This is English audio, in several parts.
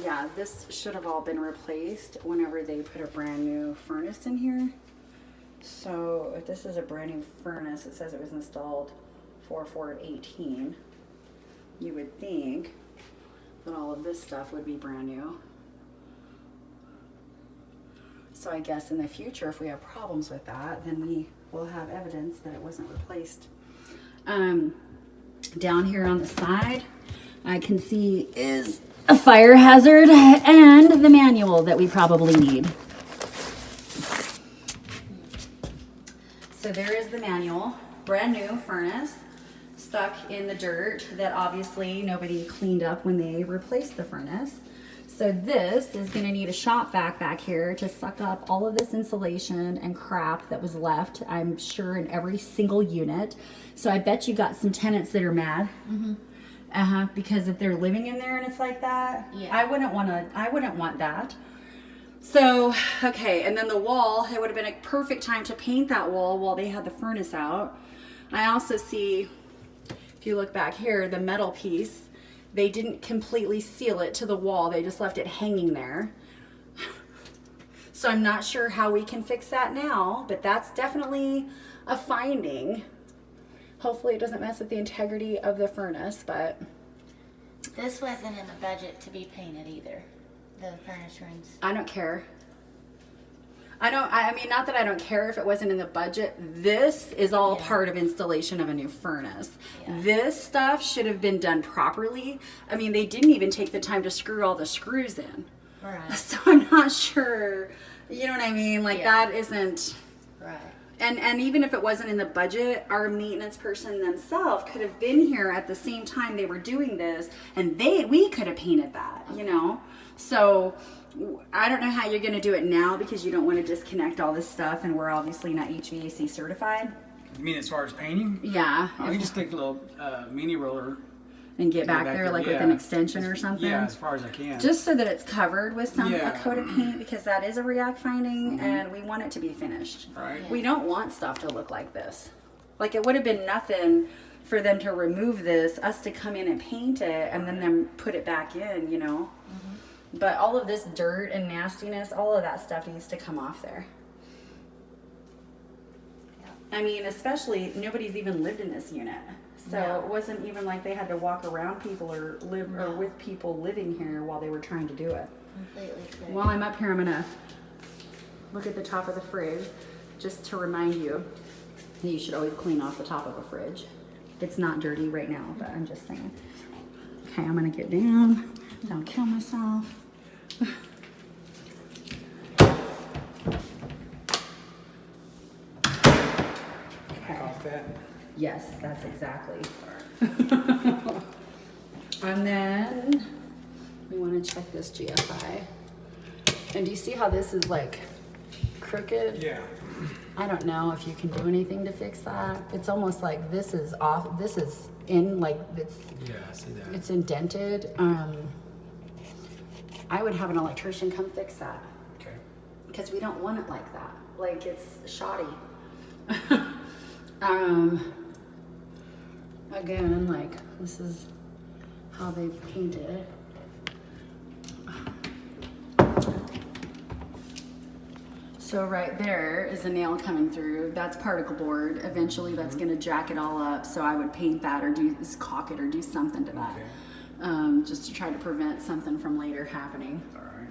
Yeah, this should have all been replaced whenever they put a brand new furnace in here. So if this is a brand new furnace, it says it was installed 4/4/18. You would think that all of this stuff would be brand new. So I guess in the future, if we have problems with that, then we will have evidence that it wasn't replaced. Down here on the side, I can see is a fire hazard and the manual that we probably need. So there is the manual, brand new furnace, stuck in the dirt that obviously nobody cleaned up when they replaced the furnace. So this is gonna need a shop vac back here to suck up all of this insulation and crap that was left, I'm sure, in every single unit. So I bet you got some tenants that are mad. Because if they're living in there and it's like that, Yeah. I wouldn't want that. So, okay, and then the wall, it would have been a perfect time to paint that wall while they had the furnace out. I also see, if you look back here, the metal piece, they didn't completely seal it to the wall. They just left it hanging there. So I'm not sure how we can fix that now, but that's definitely a finding. Hopefully it doesn't mess with the integrity of the furnace, but This wasn't in the budget to be painted either. The furnace rooms. I don't care. I mean, not that I don't care if it wasn't in the budget. This is all part of installation of a new furnace. Yeah. This stuff should have been done properly. I mean, they didn't even take the time to screw all the screws in. Right. So I'm not sure, you know what I mean? Like that isn't, Right. and even if it wasn't in the budget, our maintenance person themselves could have been here at the same time they were doing this, and we could have painted that, you know? So I don't know how you're going to do it now because you don't want to disconnect all this stuff, and we're obviously not HVAC certified. You mean as far as painting? Yeah. I can just take a little mini roller. And get back there like with an extension or something. Yeah, as far as I can. Just so that it's covered with a coat of Yeah. paint, because that is a REACT finding, and we want it to be finished. Right. We don't want stuff to look like this. Like, it would have been nothing for them to remove this, us to come in and paint it, and then them put it back in, you know? But all of this dirt and nastiness, all of that stuff needs to come off there. I mean, especially, nobody's even lived in this unit. So No. it wasn't even like they had to walk around people or live or with people living here while they were trying to do it. Completely clear. While I'm up here, I'm gonna look at the top of the fridge just to remind you that you should always clean off the top of a fridge. It's not dirty right now, but I'm just saying. Okay, I'm gonna get down. Don't kill myself. Off that. Yes, that's exactly. And then we want to check this GFI. And do you see how this is like crooked? Yeah. I don't know if you can do anything to fix that. It's almost like this is off. This is in like Yeah, I see that. it's indented. I would have an electrician come fix that Okay. because we don't want it like that. Like it's shoddy. Again, like this is how they've painted. So right there is a nail coming through. That's particle board. Eventually that's gonna jack it all up. So I would paint that or caulk it or do something to that. Okay. Just to try to prevent something from later happening. All right.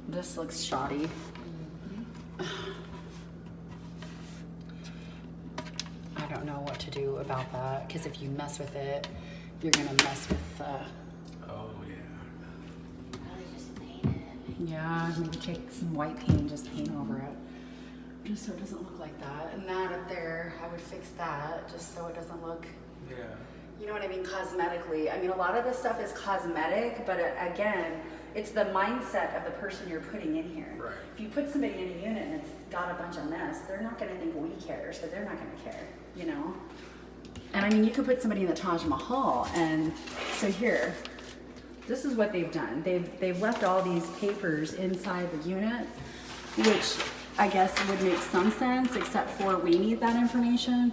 This looks shoddy. I don't know what to do about that because if you mess with it, you're gonna mess with. Oh yeah. Probably just paint it. Yeah, maybe take some white paint and just paint over it, just so it doesn't look like that. And that up there, I would fix that just so it doesn't look. Yeah. You know what I mean, cosmetically. I mean, a lot of this stuff is cosmetic, but again, it's the mindset of the person you're putting in here. Right. If you put somebody in a unit and it's got a bunch of mess, they're not going to think we care, so they're not going to care, you know? And I mean, you could put somebody in the Taj Mahal, and so here, this is what they've done. They've left all these papers inside the units, which I guess would make some sense, except for we need that information.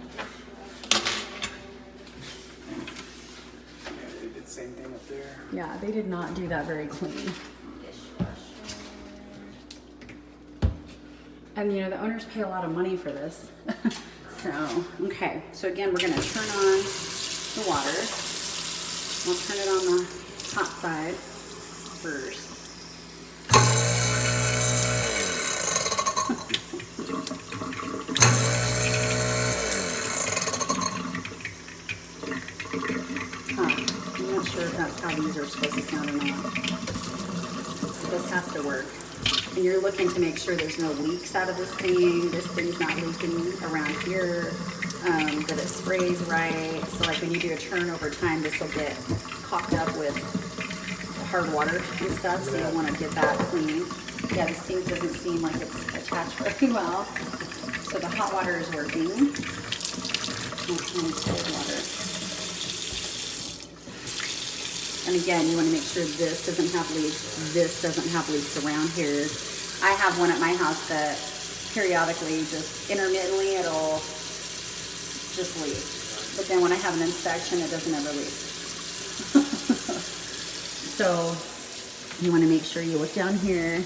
Yeah, they did the same thing up there. there. Yeah, they did not do that very clean. Dishwasher. And you know, the owners pay a lot of money for this. So, okay. So again, we're gonna turn on the water. We'll turn it on the hot side first. I'm not sure if that's how these are supposed to sound or not. This has to work. And you're looking to make sure there's no leaks out of this thing. This thing's not leaking around here. That it sprays right. So like when you do a turn over time, this will get caulked up with hard water and stuff. So you'll want to get that clean. Yeah, the sink doesn't seem like it's attached very well. So the hot water is working. And cold water. And again, you want to make sure this doesn't have leaks. This doesn't have leaks around here. I have one at my house that periodically, just intermittently, it'll just leak. But then when I have an inspection, it doesn't ever leak. So you want to make sure you look down here.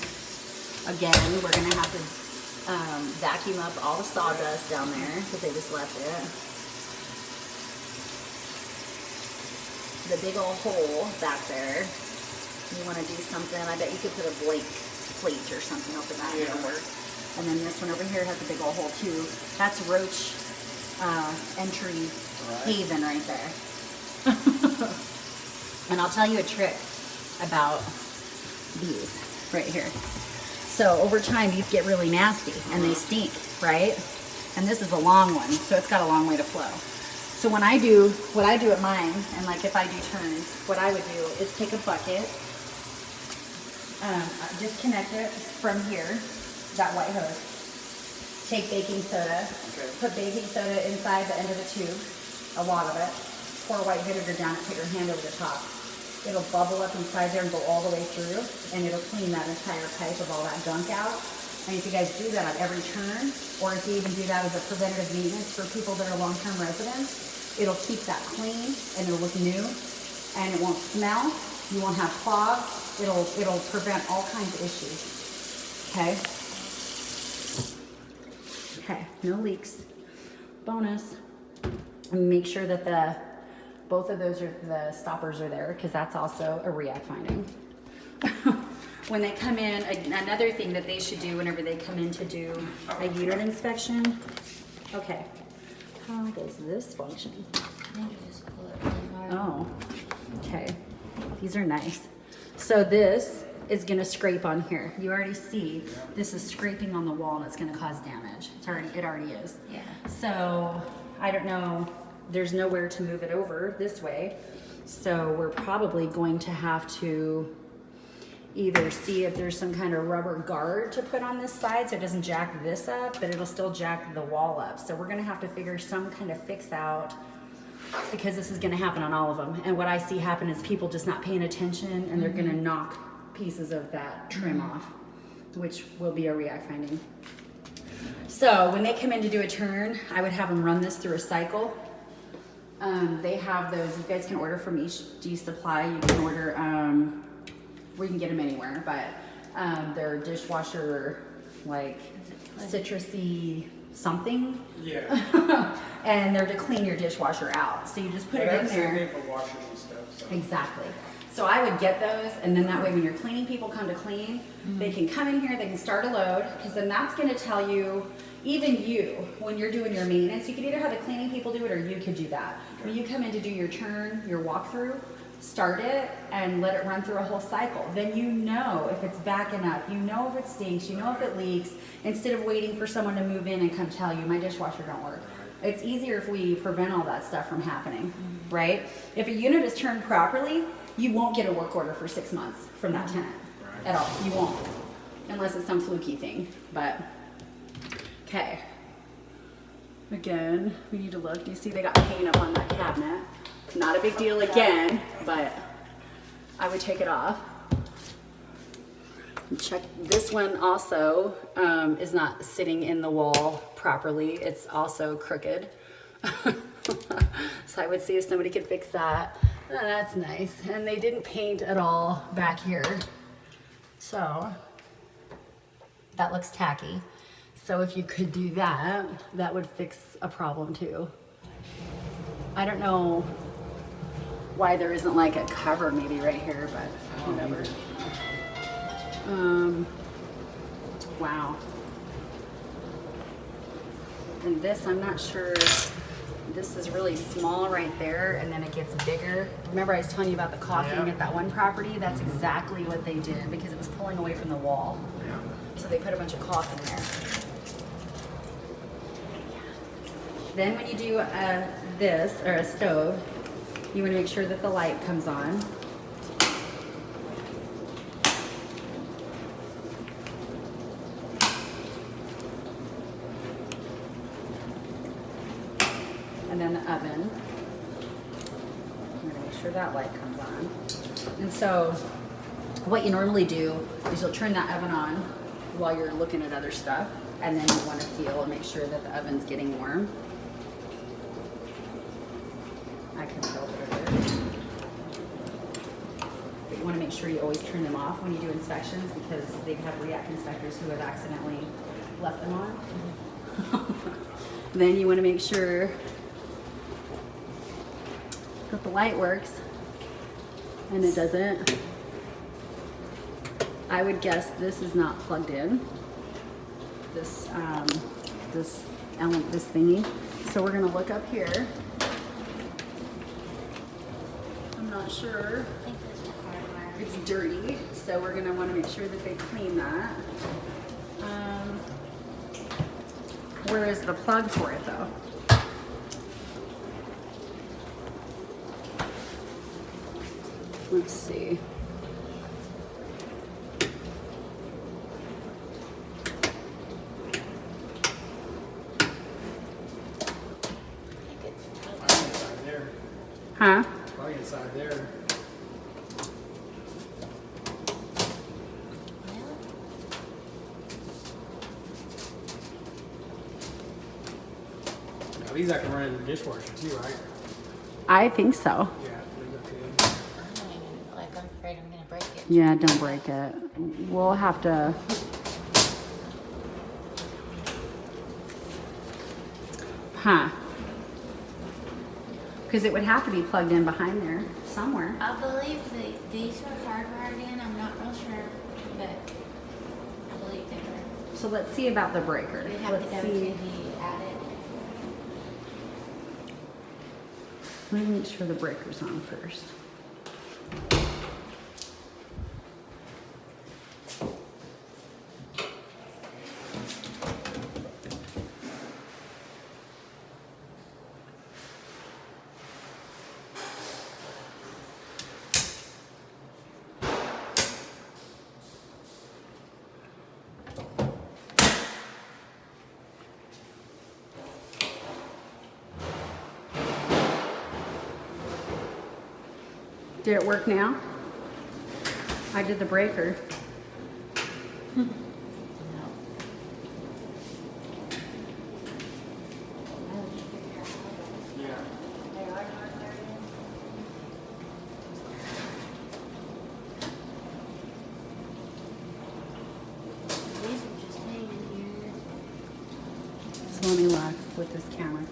Again, we're going to have to vacuum up all the sawdust down there because they just left it. The big old hole back there, you want to do something. I bet you could put a blank plate or something over that. It'll work. And then this one over here has a big old hole too. That's roach entry haven right there. And I'll tell you a trick about these right here. So over time these get really nasty and they stink, right? And this is a long one, so it's got a long way to flow. So when I do, what I do at mine, and like if I do turns, what I would do is take a bucket, disconnect it from here, that white hose, take baking soda, put baking soda inside the end of the tube, a lot of it, pour white vinegar down it, put your hand over the top. It'll bubble up inside there and go all the way through, and it'll clean that entire pipe of all that gunk out. And if you guys do that on every turn, or if you even do that as a preventative maintenance for people that are long-term residents, it'll keep that clean and it'll look new, and it won't smell. You won't have clogs. It'll prevent all kinds of issues. Okay. Okay. No leaks. Bonus. And make sure that both of those the stoppers are there, because that's also a REAC finding. When they come in, another thing that they should do whenever they come in to do a unit inspection. Okay. How does this function? I think you just pull it really hard. Oh, okay. These are nice. So this is gonna scrape on here. You already see this is scraping on the wall and it's gonna cause damage. It already is. Yeah. So I don't know, there's nowhere to move it over this way. So we're probably going to have to either see if there's some kind of rubber guard to put on this side so it doesn't jack this up, but it'll still jack the wall up. So we're gonna have to figure some kind of fix out, because this is gonna happen on all of them. And what I see happen is people just not paying attention, and they're gonna knock pieces of that trim off, which will be a REAC finding. So when they come in to do a turn, I would have them run this through a cycle. They have those, you guys can order from HD Supply. You can order, we can get them anywhere, but they're dishwasher, like citrusy something. Yeah. And they're to clean your dishwasher out. So you just put it in there. For washers and stuff. So. Exactly. So I would get those, and then that way when your cleaning people come to clean, they can come in here, they can start a load, because then that's going to tell you, even you, when you're doing your maintenance, you could either have the cleaning people do it or you could do that. When you come in to do your turn, your walkthrough, start it and let it run through a whole cycle. Then you know if it's backing up, you know if it stinks, you know if it leaks, instead of waiting for someone to move in and come tell you, my dishwasher don't work. It's easier if we prevent all that stuff from happening, right? If a unit is turned properly, you won't get a work order for 6 months from that tenant at all. You won't, unless it's some fluky thing, but okay. Again, we need to look. You see they got paint up on that cabinet. Not a big deal again, but I would take it off. And check this one also is not sitting in the wall properly. It's also crooked. So I would see if somebody could fix that. Oh, that's nice. And they didn't paint at all back here. So that looks tacky. So if you could do that, that would fix a problem too. I don't know why there isn't like a cover maybe right here, but whatever. Wow. And this, I'm not sure. This is really small right there, and then it gets bigger. Remember I was telling you about the caulking at that one property? That's exactly what they did because it was pulling away from the wall. Yeah. So they put a bunch of caulk in there. Then when you do this, or a stove, you want to make sure that the light comes on. And then the oven. I'm gonna make sure that light comes on. And so what you normally do is you'll turn that oven on while you're looking at other stuff, and then you want to feel and make sure that the oven's getting warm. I can feel it over there. But you want to make sure you always turn them off when you do inspections because they've had REACT inspectors who have accidentally left them on. Then you want to make sure that the light works, and it doesn't. I would guess this is not plugged in. This this thingy. So we're gonna look up here. I'm not sure. I think this is hardwire. It's dirty, so we're gonna want to make sure that they clean that. Where is the plug for it though? Let's see. I think it's Probably inside there. Huh? Probably inside there. Now these I can run in the dishwasher too, right? I think so. Yeah, these are good. I don't even, like, I'm afraid I'm gonna break it. Yeah, don't break it. We'll have to. Huh. Because it would have to be plugged in behind there somewhere. I believe these were hardwired in. I'm not real sure, but I believe they were. So let's see about the breaker. We'd have Let's to go to see. the attic. Let me make sure the breaker's on first. Did it work now? I did the breaker. No. Yeah. They are hardwired in. These are just hanging here. So let me look with this camera.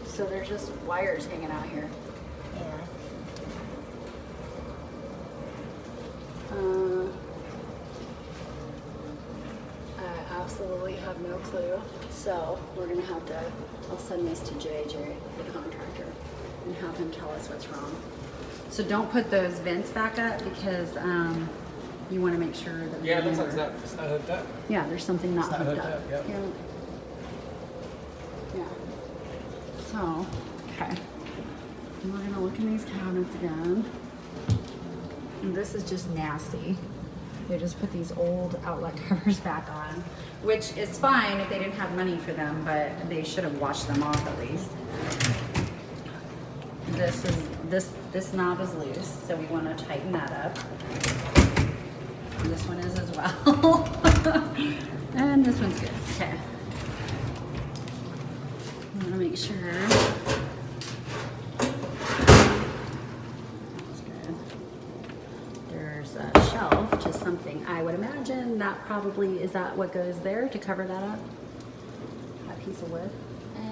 So there's just wires hanging out here. Yeah. I absolutely have no clue. So we're gonna have to, I'll send this to JJ, the contractor, and have him tell us what's wrong. So don't put those vents back up because you wanna make sure that. Yeah, it looks like it's not hooked up. Yeah, there's something not It's not hooked hooked up. up, yep. Yeah. So, okay. And we're gonna look in these cabinets again. And this is just nasty. They just put these old outlet covers back on, which is fine if they didn't have money for them, but they should have washed them off at least. This knob is loose, so we want to tighten that up. This one is as well. And this one's good. Okay. I want to make sure. That's good. There's a shelf to something. I would imagine that probably, is that what goes there to cover that up? That piece of wood?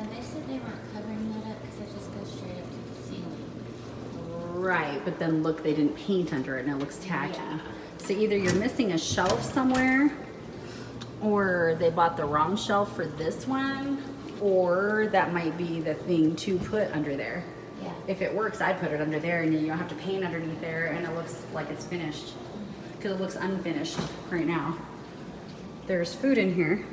They said they weren't covering that up because it just goes straight up to the ceiling. Right, but then look, they didn't paint under it and it looks tacky. Yeah. So either you're missing a shelf somewhere, or they bought the wrong shelf for this one, or that might be the thing to put under there. Yeah. If it works, I'd put it under there and you don't have to paint underneath there and it looks like it's finished. Because it looks unfinished right now. There's food in here.